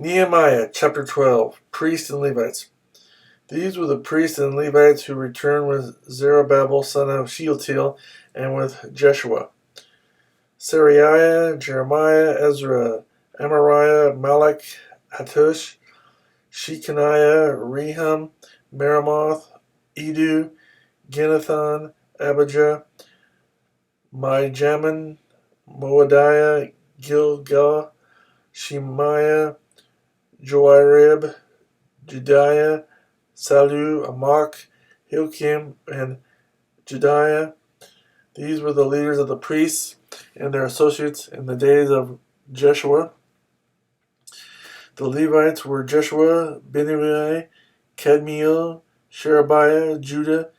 Nehemiah chapter 12. Priests and Levites. These were the priests and Levites who returned with Zerubbabel son of Shealtiel and with Jeshua: Seraiah, Jeremiah, Ezra, Amariah, Malach, Hattush, Shechaniah, Rehum, Meremoth, Edu, Ginnathan, Abijah, Mijamin, Moadiah, Gilgal, Shemaiah, Joarib, Jediah, Salu, Amok, Hilkim, and Jediah. These were the leaders of the priests and their associates in the days of Jeshua. The Levites were Jeshua, Benui, Kadmiel, Sherebiah, Judah,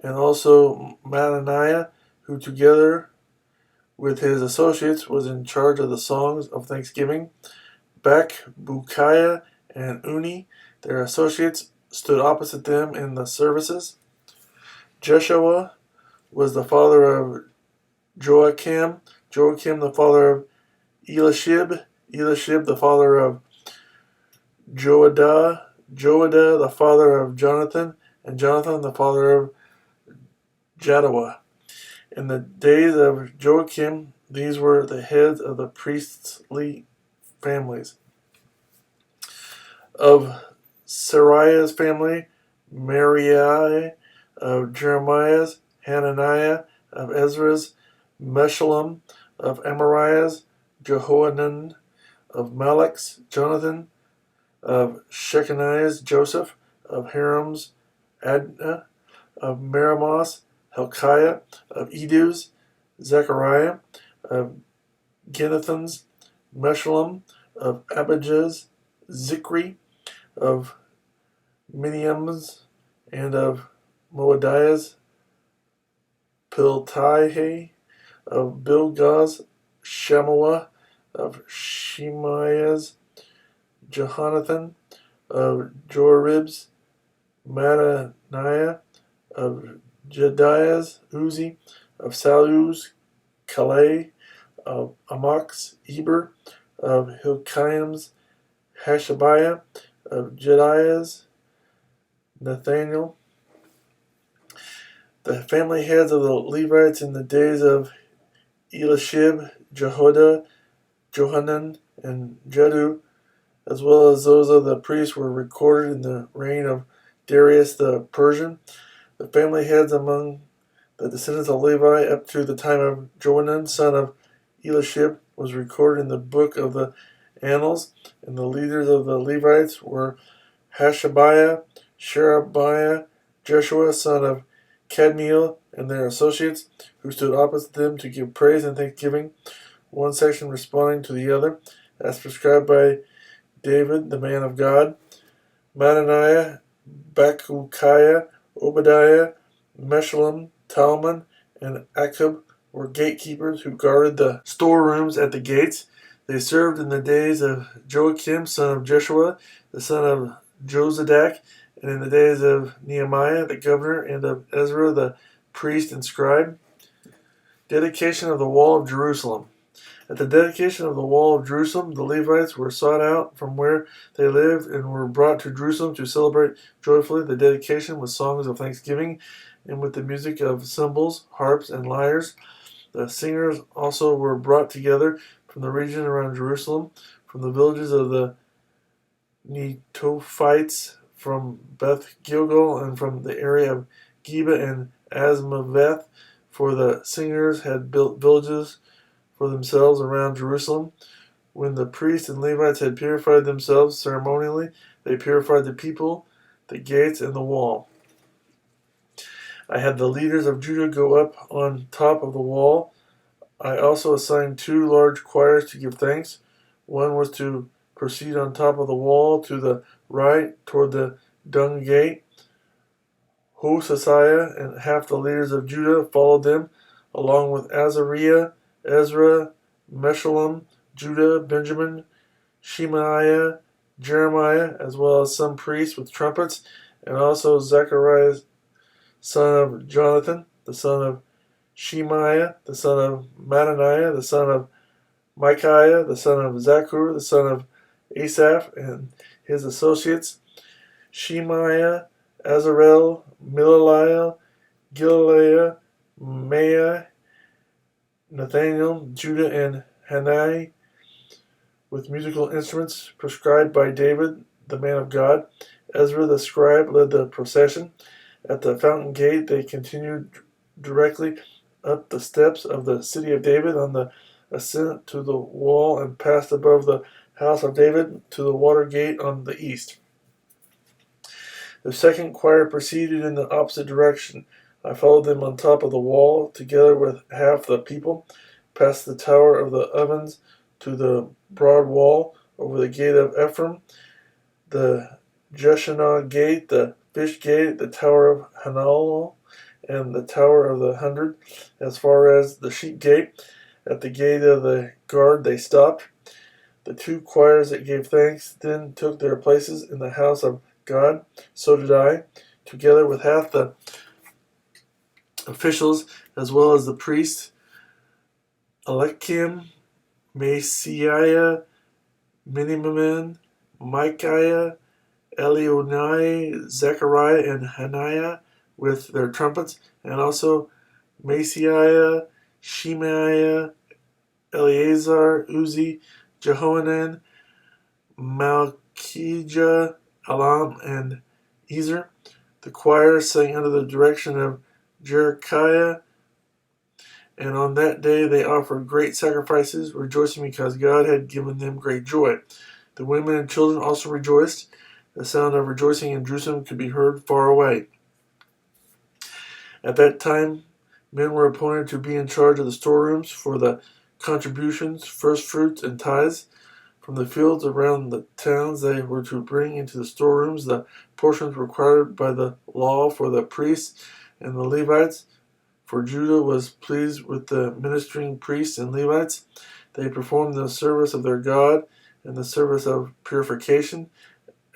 and also Mattaniah, who together with his associates was in charge of the songs of thanksgiving. Bukiah, and Uni, their associates, stood opposite them in the services. Jeshua was the father of Joachim, Joachim the father of Eliashib, Eliashib the father of Joadah, Joadah the father of Jonathan, and Jonathan the father of Jaddua. In the days of Joachim, these were the heads of the priestly families. Of Seraiah's family, Merari; of Jeremiah's, Hananiah; of Ezra's, Meshullam; of Amariah's, Jehohanan; of Malach's, Jonathan; of Shechaniah's, Joseph; of Hiram's, Adnah; of Meremoth's, Hilkiah; of Edu's, Zechariah; of Ginnathan's, Meshullam; of Abijah's, Zikri; of Miniam's, and of Moadiah's, Piltai; of Bilgah's, Shammua; of Shemaiah's, Jehonathan; of Joarib's, Mattaniah; of Jediah's, Uzi; of Salu's, Calais; of Amok's, Eber; of Hilkiam's, Hashabiah; of Jediah's, Nathaniel. The family heads of the Levites in the days of Eliashib, Jehoiada, Johanan, and Jedu, as well as those of the priests, were recorded in the reign of Darius the Persian. The family heads among the descendants of Levi up to the time of Johanan, son of Eliashib, was recorded in the book of the Annals, and the leaders of the Levites were Hashabiah, Sherebiah, Jeshua, son of Kadmiel, and their associates, who stood opposite them to give praise and thanksgiving, one section responding to the other, as prescribed by David, the man of God. Mattaniah, Bakukiah, Obadiah, Meshullam, Talmon, and Akub were gatekeepers who guarded the storerooms at the gates. They served in the days of Joachim, son of Jeshua, the son of Jozadak, and in the days of Nehemiah, the governor, and of Ezra, the priest and scribe. Dedication of the wall of Jerusalem. At the dedication of the wall of Jerusalem, the Levites were sought out from where they lived and were brought to Jerusalem to celebrate joyfully the dedication with songs of thanksgiving and with the music of cymbals, harps, and lyres. The singers also were brought together from the region around Jerusalem, from the villages of the Netophites, from Beth Gilgal, and from the area of Geba and Asmaveth, for the singers had built villages for themselves around Jerusalem. When the priests and Levites had purified themselves ceremonially, they purified the people, the gates, and the wall. I had the leaders of Judah go up on top of the wall. I also assigned 2 large choirs to give thanks. One was to proceed on top of the wall to the right toward the dung gate. Hoshasiah and half the leaders of Judah followed them, along with Azariah, Ezra, Meshullam, Judah, Benjamin, Shemaiah, Jeremiah, as well as some priests with trumpets, and also Zechariah, son of Jonathan, the son of Shemaiah, the son of Mattaniah, the son of Micaiah, the son of Zaccur, the son of Asaph and his associates, Shemaiah, Azarel, Milaliah, Gilaliah, Maiah, Nathaniel, Judah, and Hanai, with musical instruments prescribed by David, the man of God. Ezra the scribe led the procession. At the fountain gate, they continued directly up the steps of the city of David on the ascent to the wall and passed above the house of David to the water gate on the east. The second choir proceeded in the opposite direction. I followed them on top of the wall, together with half the people, past the tower of the ovens to the broad wall, over the gate of Ephraim, the Jeshanah gate, the fish gate, the tower of Hanal, and the tower of the 100, as far as the sheep gate. At the gate of the guard they stopped. The two choirs that gave thanks then took their places in the house of God. So did I, together with half the officials, as well as the priests, Eliakim, Maaseiah, Miniamin, Micaiah, Elionai, Zechariah, and Hananiah with their trumpets, and also Maaseiah, Shemaiah, Eleazar, Uzi, Jehohanan, Malchijah, Elam, and Ezer. The choir sang under the direction of Jerekiah, and on that day they offered great sacrifices, rejoicing because God had given them great joy. The women and children also rejoiced. The sound of rejoicing in Jerusalem could be heard far away. At that time, men were appointed to be in charge of the storerooms for the contributions, first fruits, and tithes. From the fields around the towns they were to bring into the storerooms the portions required by the law for the priests and the Levites. For Judah was pleased with the ministering priests and Levites. They performed the service of their God and the service of purification,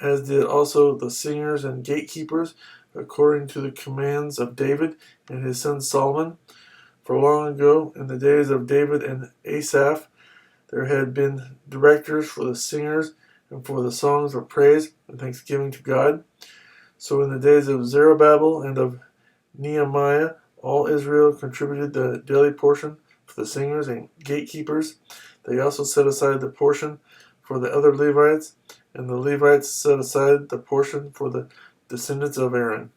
as did also the singers and gatekeepers, according to the commands of David and his son Solomon. For long ago, in the days of David and Asaph, there had been directors for the singers and for the songs of praise and thanksgiving to God. So in the days of Zerubbabel and of Nehemiah, all Israel contributed the daily portion for the singers and gatekeepers. They also set aside the portion for the other Levites, and the Levites set aside the portion for the descendants of Aaron.